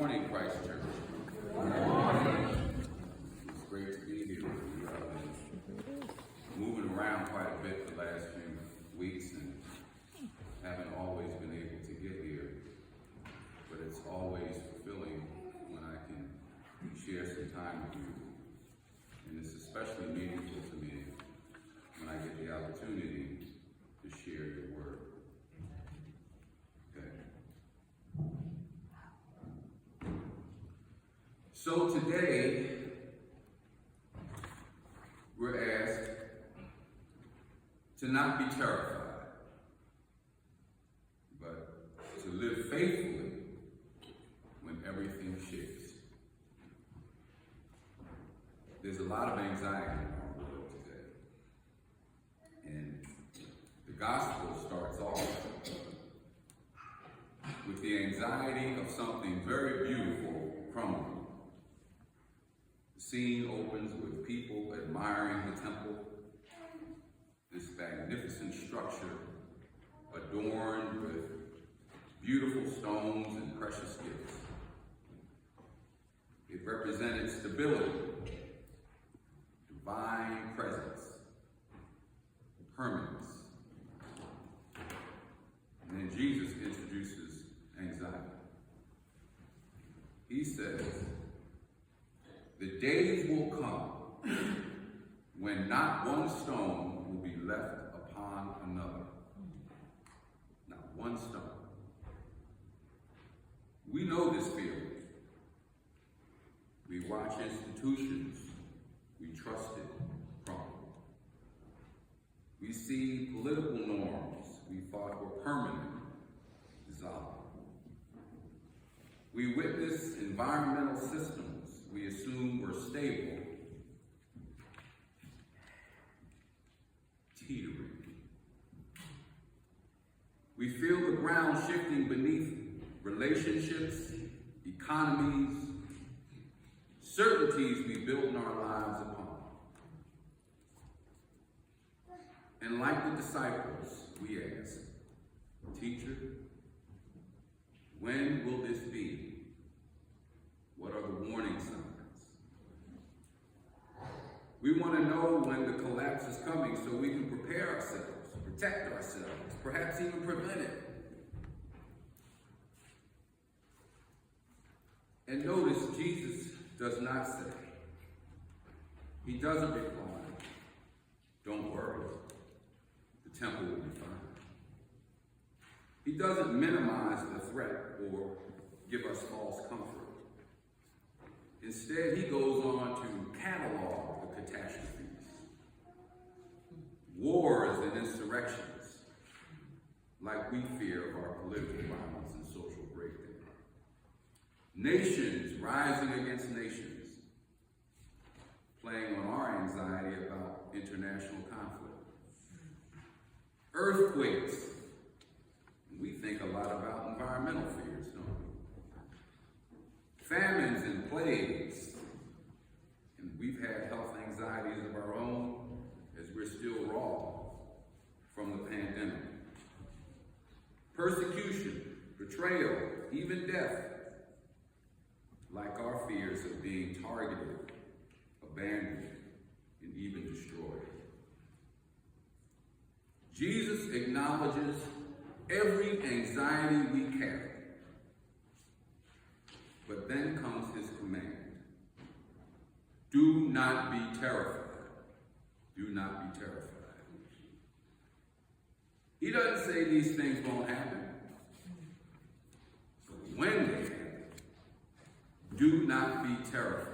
morning, Christ Church. Good morning. It's great to be here. We've been moving around quite a bit the last few weeks and haven't always been able to get here. But it's always fulfilling when I can share some time with you. And it's especially meaningful to me when I get the opportunity to share your word. Okay. So today, we're asked to not be terrified, but to live faithfully when everything shakes. There's a lot of anxiety in our world today. And the gospel starts off with the anxiety of something very beautiful crumbling. The scene opens with people admiring the temple, this magnificent structure adorned with beautiful stones and precious gifts. It represented stability, divine presence, permanence. And then Jesus introduces anxiety. He says, the days will come when not one stone will be left upon another. Not one stone. We know this feeling. We watch institutions we trusted crumble. We see political norms we thought were permanent dissolve. We witness environmental systems we assume were stable teetering. We feel the ground shifting beneath relationships, economies, certainties we built our lives upon. And like the disciples, we ask, Teacher, when will this be? What are the warning signs? We want to know when the collapse is coming so we can prepare ourselves, protect ourselves, perhaps even prevent it. And notice, Jesus does not say, he doesn't reply, don't worry, the temple will be fine. He doesn't minimize the threat or give us false comfort. Instead, he goes on to catalog the catastrophes, wars and insurrections, like we fear of our political violence and social breakdown. Nations rising against nations, playing on our anxiety about international conflict. Earthquakes. We think a lot about environmental fears, don't we? Famines and plagues. And we've had health anxieties of our own as we're still raw from the pandemic. Persecution, betrayal, even death. Like our fears of being targeted, abandoned, and even destroyed. Jesus acknowledges every anxiety we carry. But then comes his command. Do not be terrified. Do not be terrified. He doesn't say these things won't happen. But when they happen, do not be terrified.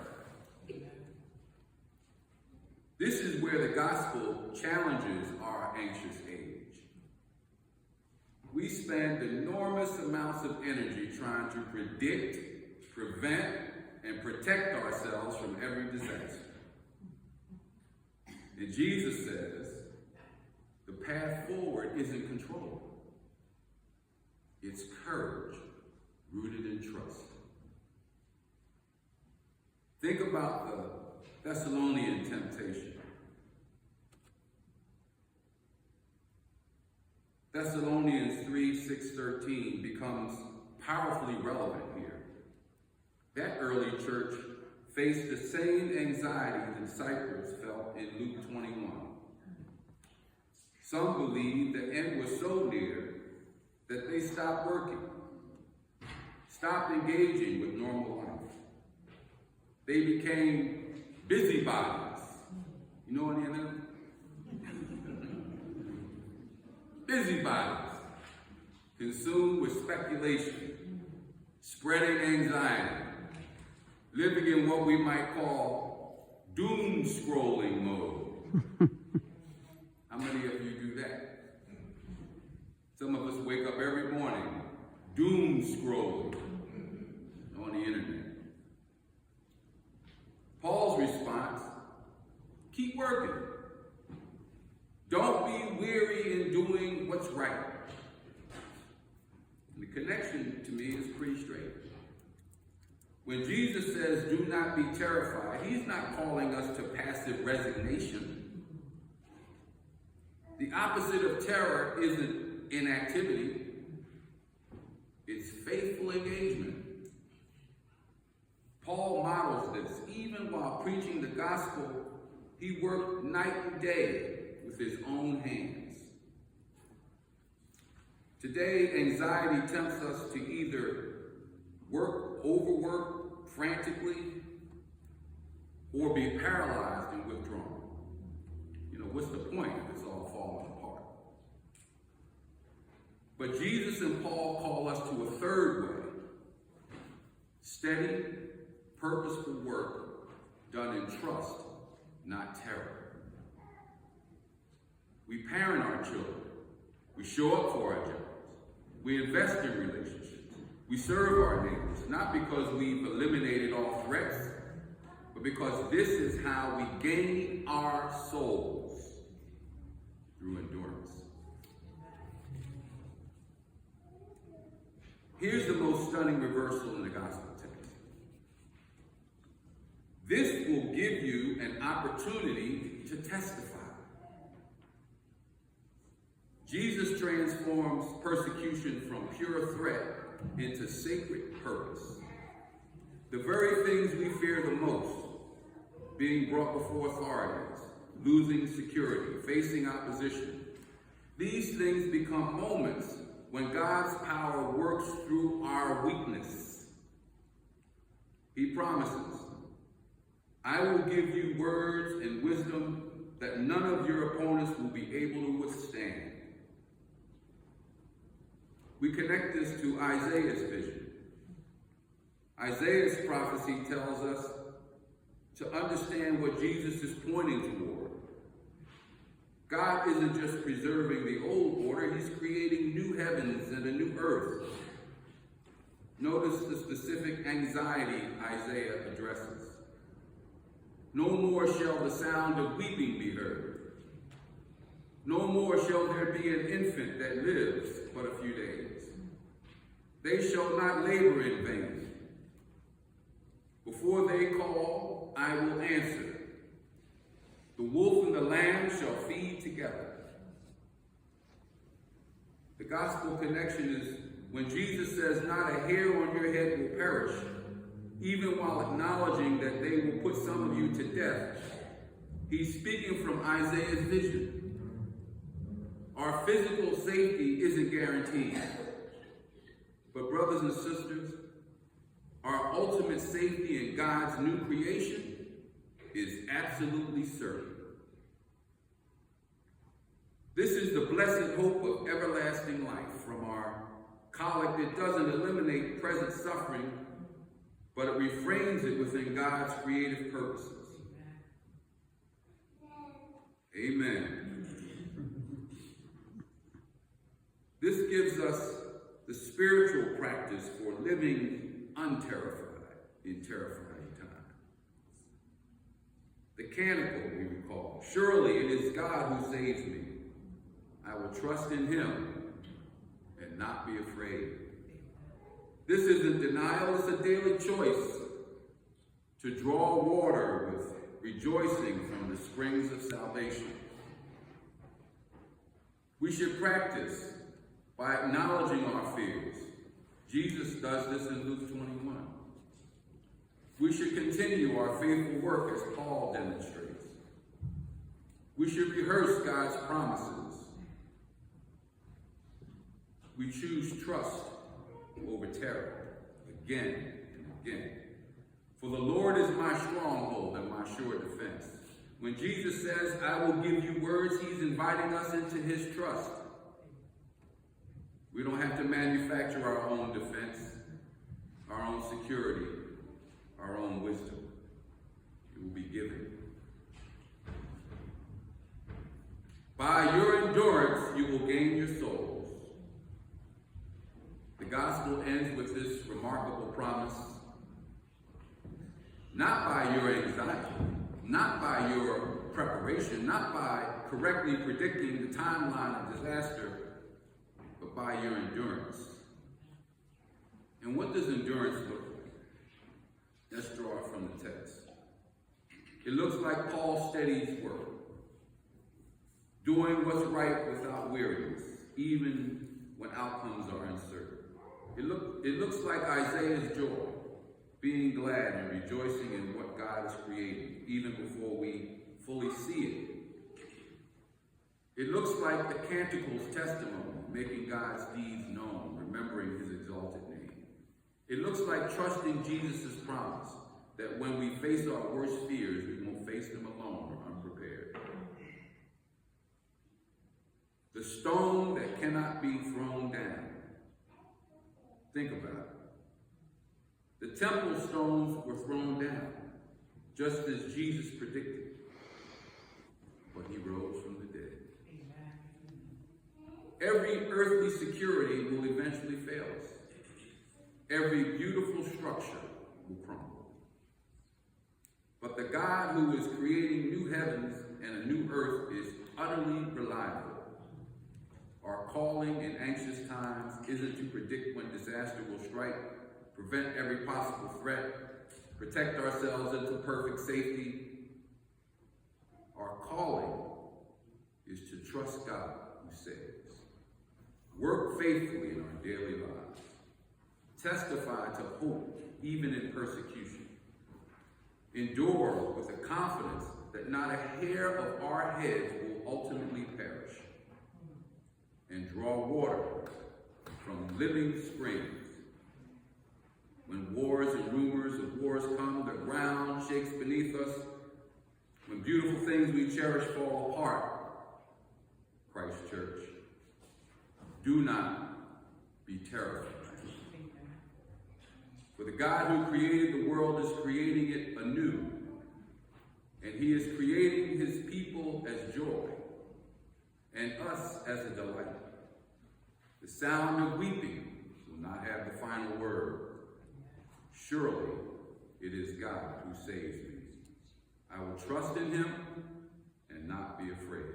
This is where the gospel challenges our anxious age. We spend enormous amounts of energy trying to predict, prevent, and protect ourselves from every disaster. And Jesus says, the path forward isn't control. It's courage, rooted in trust. Think about the Thessalonian temptation. Thessalonians 3:6-13 becomes powerfully relevant here. That early church faced the same anxiety the disciples felt in Luke 21. Some believed the end was so near that they stopped working, stopped engaging with normal life. They became busybodies. You know any of them? Busybodies, consumed with speculation, spreading anxiety, living in what we might call doom scrolling mode. How many of you do that? Some of us wake up every morning doom scrolling on the internet. Paul's response, keep working. Don't be weary in doing what's right. And the connection to me is pretty straight. When Jesus says, do not be terrified, he's not calling us to passive resignation. The opposite of terror isn't inactivity, it's faithful engagement. Paul models this. Even while preaching the gospel, he worked night and day with his own hands. Today, anxiety tempts us to either overwork frantically, or be paralyzed and withdrawn. You know, what's the point if it's all falling apart? But Jesus and Paul call us to a third way. Steady, purposeful work done in trust, not terror. We parent our children. We show up for our jobs. We invest in relationships. We serve our neighbors, not because we've eliminated all threats, but because this is how we gain our souls, through endurance. Here's the most stunning reversal in the gospel text. This will give you an opportunity to testify. Jesus transforms persecution from pure threat into sacred purpose. The very things we fear the most, being brought before authorities, losing security, facing opposition, these things become moments when God's power works through our weakness. He promises, I will give you words and wisdom that none of your opponents will be able to withstand. We connect this to Isaiah's vision. Isaiah's prophecy tells us to understand what Jesus is pointing toward. God isn't just preserving the old order, he's creating new heavens and a new earth. Notice the specific anxiety Isaiah addresses. No more shall the sound of weeping be heard. No more shall there be an infant that lives but a few days. They shall not labor in vain. Before they call, I will answer. The wolf and the lamb shall feed together. The gospel connection is when Jesus says not a hair on your head will perish, even while acknowledging that they will put some of you to death. He's speaking from Isaiah's vision. Our physical safety isn't guaranteed. But brothers and sisters, our ultimate safety in God's new creation is absolutely certain. This is the blessed hope of everlasting life from our collect that doesn't eliminate present suffering, but it reframes it within God's creative purposes. Amen. This gives us the spiritual practice for living unterrified in terrifying times. The canticle we recall, surely it is God who saves me. I will trust in him and not be afraid. This isn't denial, it's a daily choice to draw water with rejoicing from the springs of salvation. We should practice by acknowledging our fears. Jesus does this in Luke 21. We should continue our faithful work as Paul demonstrates. We should rehearse God's promises. We choose trust over terror again and again. For the Lord is my stronghold and my sure defense. When Jesus says, I will give you words, he's inviting us into his trust. We don't have to manufacture our own defense, our own security, our own wisdom. It will be given. By your endurance, you will gain your souls. The gospel ends with this remarkable promise. Not by your anxiety, not by your preparation, not by correctly predicting the timeline of disaster, but by your endurance. And what does endurance look like? Let's draw it from the text. It looks like Paul's steady work, doing what's right without weariness, even when outcomes are uncertain. It looks like Isaiah's joy, being glad and rejoicing in what God is creating, even before we fully see it. It looks like the Canticle's testimony, making God's deeds known, remembering his exalted name. It looks like trusting Jesus' promise that when we face our worst fears, we won't face them alone or unprepared. The stone that cannot be thrown down. Think about it. The temple stones were thrown down, just as Jesus predicted. But he rose from the dead. Every earthly security will eventually fail us. Every beautiful structure will crumble. But the God who is creating new heavens and a new earth is utterly reliable. Our calling in anxious times isn't to predict when disaster will strike, prevent every possible threat, protect ourselves into perfect safety. Our calling is to trust God who saves. Work faithfully in our daily lives. Testify to hope even in persecution. Endure with the confidence that not a hair of our heads will ultimately perish. And draw water from living springs. When wars and rumors of wars come, the ground shakes beneath us. When beautiful things we cherish fall apart, Christ Church, do not be terrified. For the God who created the world is creating it anew, and he is creating his people as joy, and us as a delight. The sound of weeping will not have the final word. Surely it is God who saves me. I will trust in him and not be afraid.